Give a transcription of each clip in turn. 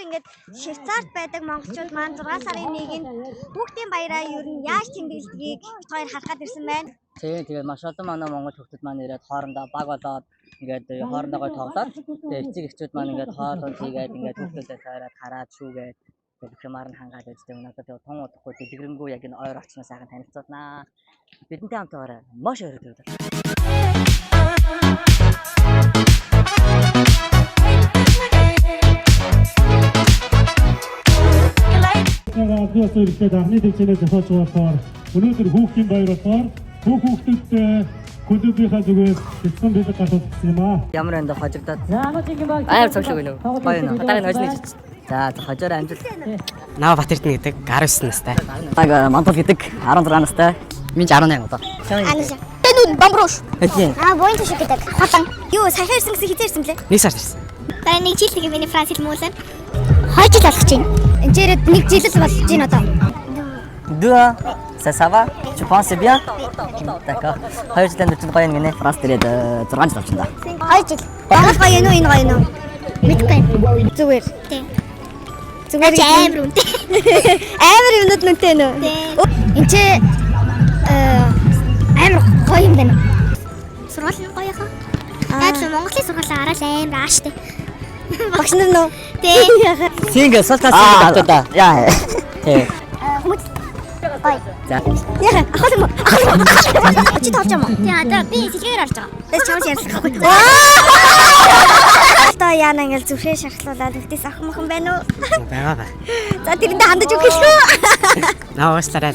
ингээд Швейцарт байдаг монголчууд маань 6 сарын 1-нд хүүхдийн баяраа ер нь яаж тэмдэглэдгийг бид хоёр харахад ирсэн байна. Тэгээд маш олон манай монгол хүүхдүүд маань ирээд хоорондоо баг болоод ингээд хоорондоо гой тоглоод тэгээд эцэг эхчүүд маань ингээд хоолой хийгээд ингээд хүүхдүүдээ сайраад хараад шүүгээд тэгээд хэмаар нь хангаад байжтэй надад тэгээд тун удахгүй дэлгэрэнгүй яг энэ ойр орчноо сайхан танилцуулнаа. Бидэнтэй хамт байгаарай. Маш өрөө төрөв. Администрацийн анхны дэвшилтэд зохиож болохоор өнөөдөр хүүхдийн баяр болохоор хүүхдүүдтэй клубийнхаа зүгээс хэлсэн бэлэг гаргах гэсэн юм аа. Ямар энд хожигдоод аяар цоглог өгнө. Гоё нэ. Тадагийн хожны жиж. За хожоор амжилт. Наа Батэрдэн гэдэг 19 настай. Мантул гэдэг 16 настай. Минь 18 одоо. Аниша. Тэнүн бамбрууш. Тийм. Боён төшөг гэдэг. Хатан. Юу саяхан ирсэн гэсэн хизээ ирсэн блэ? 1 сар ирсэн. Дараа нэг жил тэгээ миний Франц хэл муулаа. 2 жил болох чинь. Энчээрээ нэг жил л болж байна одоо. Deux, ça va? Tu penses bien? D'accord. 2 жилийн чинь гоё юм гинэ. Франц дээрээ 6 жил болчихно да. 2 жил. Багт гоё юм уу энэ гоё юм уу? Мэдгүй. Зүгээр. Тийм. Зүгээр амар үнэтэй. Амар юмнууд үнэтэй нөө. Энд чи амар гоё юм байна. Сургууль нь гоё хаа? Яг л Монголын сургуулиар арай амар ааштай. Багш нар нөө. Тийм. Синг салтаас авдаг да. Яа. Тийм. Хүмүүс гоё. За. Яа, ахал юм. Чи тоолж юм уу? Тийм одоо би сэлгээр орж байгаа. Тэс чамд ярьсан байхгүй. Одоо яана ингээл зүрхээ шархлуулаад өвдөс ах махан байна уу? Байгаа. За тэрэндээ хандаж өгөх үү? Наа уушлаарай.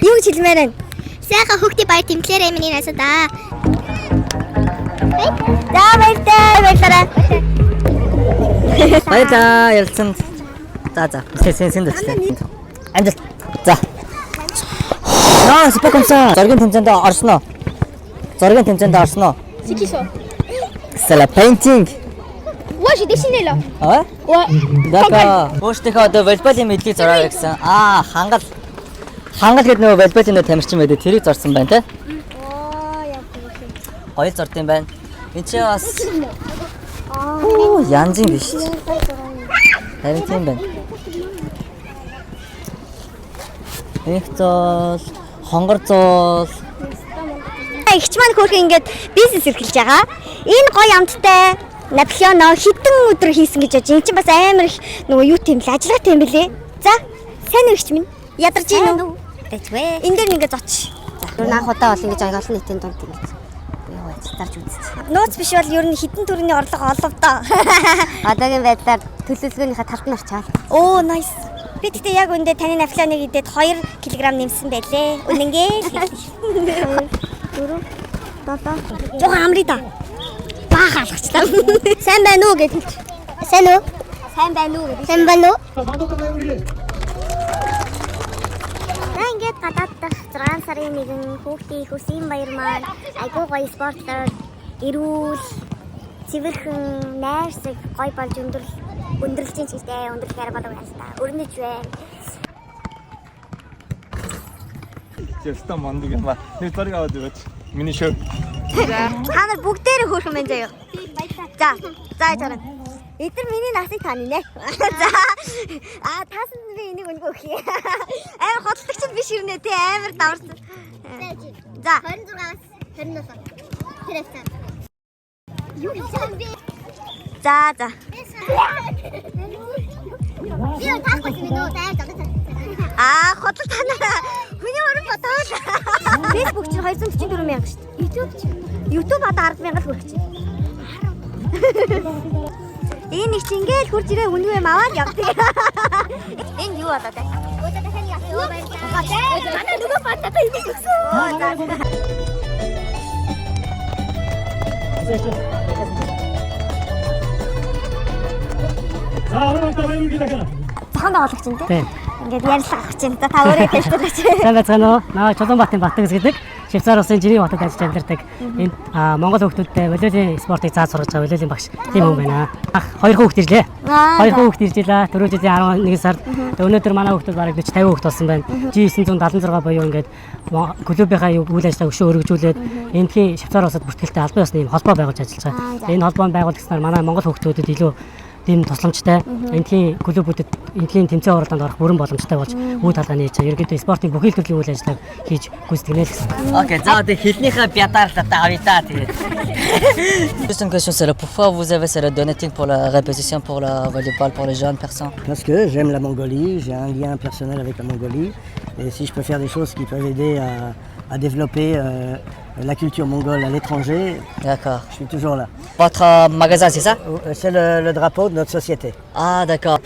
Юу гэж хэлмээр байна? Сайхан хүүхдийн баяр тэмдэглээрэй миний насаа. За баярлалаа. Баярлалаа ярилцсан. За. Син дэвчтэй. Амжилт. За. Спокойно. Зоргийн тэмцээнд орсноо. Сикишо. C'est la painting. Ouais, j'ai dessiné là. Ah ouais? Ouais. D'accord. Өөртөө одоо волейболын мэдлийг зураа гэсэн. Хангал гэдэг нөгөө волейболын тамирчин байдаг. Тэрийг зорсон байна те. Хоёр зорд юм байна. Энд чи бас янзын биш. Харин тийм байна. Их зол, хонгор зол. Игч маань хөөрхөн ингээд бизнес эрхэлж байгаа. Энэ гоё амттай Наполеоно хэдэн өдөр хийсэн гэж бодож. Энд чинь бас амар их нөгөө юу тийм л ажиллагаатай юм бэлээ. За, сайн уу игч минь? Ядарч ийн үү? Тэцвэ. Энд дээр ингээд зоч. За, наах удаа бол ингэж олон нийтийн дунд ингэж юу зарж үзчих. Нууц биш бол ер нь хэдэн төрлийн орлого олов доо. Одоогийн байдлаар төлөвлөгөөнийхөө талбар чаал. Оо, nice. Би тэгтээ яг үндэ таны Наполеоныг идээд 2 кг нэмсэн байлээ. Үнэнгээ. 4 Жохон амри да. Баха алгачлаа. Сайн байна уу гэдэг. Сайн уу? Сайн байна уу гэдэг. Сайн байна уу? Ингээд гадаад дахь 6 сарын 1 хүүхдийн хүсийн баяр маань айгүй гоё спортлоор эрүүл цэвэрхэн найрсаг гоё болж өндөрлж чинь ч гэдэг өндөрлөхөр болов байна та. Өрнөж байна. Яста мандуг юм ба. Нэг зориг аваад өгөөч. Миний шоу. Та нар бүгдээрээ хөөрхөн байна заяа. За жаарна. Эдгээр миний насыг таны нэ. За. Таасан би энийг өнгөө өгье. Амар хотлогч биш ирнэ те амар даварсан. За 26-аас 27. Тэрээс. Юу хийсэн бэ? За. Юу таахгүй юм нөө дайр. Хотлол танаа. Хүний өрн бодоол. Facebook чинь 244 мянга шүү дээ. YouTube одоо 10 мянга л хүрэх чинь. Энэ нэг чи ингээл хурж ирээ үнгүй юм аваад явдаг. Энэ юу болоо те? Өөдөө дахин яах вэ? Манай нөгөө батата юм гэсэн. Тахан даалгч юм те. Ингээд ярилцлага авах чинь та өөрөө хэлдэг чи. Сайн байцгаана уу? Наа Чулуунбаатарын Батгас гэдэг Швейцар улсын Жирийн хотод ажиллаж амьдардаг. Энд Монгол хүүхдүүдтэй волейболын спортыг зааж сургаж байгаа волейболын багш тийм хүн байна. 2 хүүхд ирлээ. 2 хүүхд иржээ. 4 жилийн 11 сард. Өнөөдөр манай хүүхдүүд бараг 40 50 хүүхд болсон байна. G976 буюу ингээд клубийнхаа үйл ажиллагааг өшөө өргөжүүлээд эндхийн Швейцар улсад бүртгэлтэй албан ёсны холбоо байгуулж ажиллаж байгаа. Энэ холбоонд байгуулагдсанаар манай Монгол хүүхдүүдэд илүү тийм тусламжтай энэхийн клубүүдэд энэхийн тэмцээн оролдонд орох бүрэн боломжтой болж үе талаа нээж ерөнхийдөө спортын бүхий л төрлийн үйл ажиллагааг хийж гүйцэтгэнэ л гэсэн. Окей, за тэгээ хэлнийхээ бядаарлаа авъя та тэгээд. Juste une question, c'est là, pourquoi vous avez cette donating pour la répétition pour le volleyball pour les jeunes personnes? Parce que j'aime la Mongolie, j'ai un lien personnel avec la Mongolie et si je peux faire des choses qui peuvent aider à développer la culture mongole à l'étranger, D'accord. je suis toujours là. Votre magasin, c'est ça? C'est le drapeau de notre société. Ah, d'accord.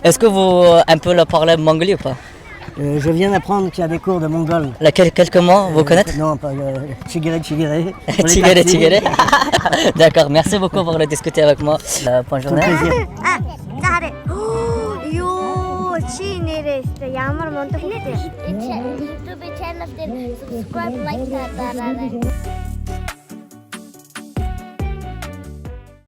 Est-ce que vous un peu le parlez mongolie ou pas? Je viens d'apprendre qu'il y a des cours de mongol. Quelques mots, vous connaissez? Non, pas Chigere. Tigere. D'accord, merci beaucoup pour le discuter avec moi. Bonne journée. Plaisir. 아, 자 하래. 요, чи нэрээ өстэй ямар мундаг хүнтэй. YouTube channel дээр subscribe like дараарай.